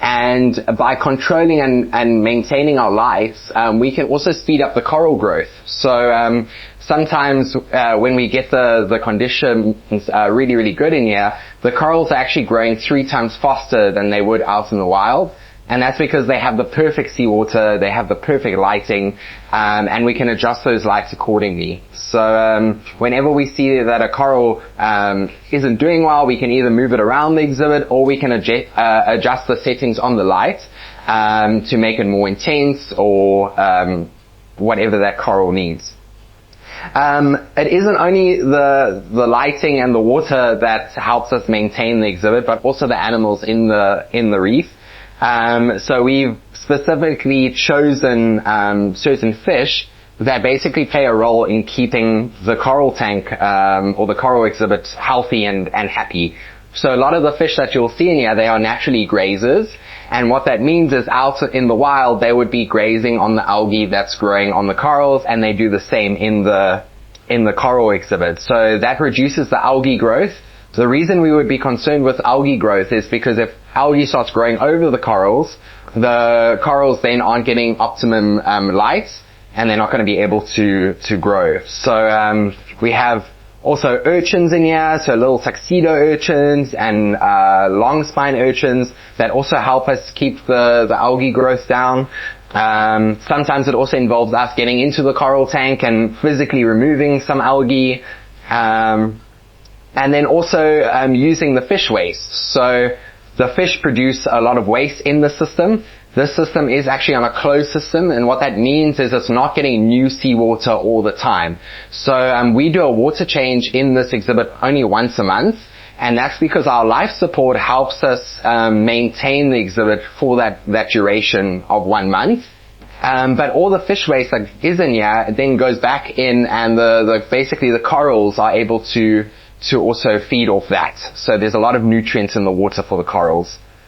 And by controlling and maintaining our lights, we can also speed up the coral growth. So sometimes when we get the conditions really, really good in here, the corals are actually growing 3 times faster than they would out in the wild. And that's because they have the perfect seawater, they have the perfect lighting, and we can adjust those lights accordingly. So whenever we see that a coral isn't doing well, we can either move it around the exhibit, or we can adjust the settings on the light to make it more intense, or whatever that coral needs. It isn't only the lighting and the water that helps us maintain the exhibit, but also the animals in the reef. So we've specifically chosen certain fish that basically play a role in keeping the coral tank or the coral exhibit healthy and happy. So a lot of the fish that you'll see in here, they are naturally grazers, and what that means is out in the wild they would be grazing on the algae that's growing on the corals, and they do the same in the coral exhibit. So that reduces the algae growth. The reason we would be concerned with algae growth is because if algae starts growing over the corals then aren't getting optimum light, and they're not going to be able to grow. So we have also urchins in here, so little tuxedo urchins and long spine urchins that also help us keep the algae growth down. Sometimes it also involves us getting into the coral tank and physically removing some algae. And then also using the fish waste. So the fish produce a lot of waste in the system. This system is actually on a closed system, and what that means is it's not getting new seawater all the time. So we do a water change in this exhibit only once a month, and that's because our life support helps us maintain the exhibit for that duration of 1 month. But all the fish waste that is in here then goes back in, and basically the corals are able to also feed off that. So there's a lot of nutrients in the water for the corals.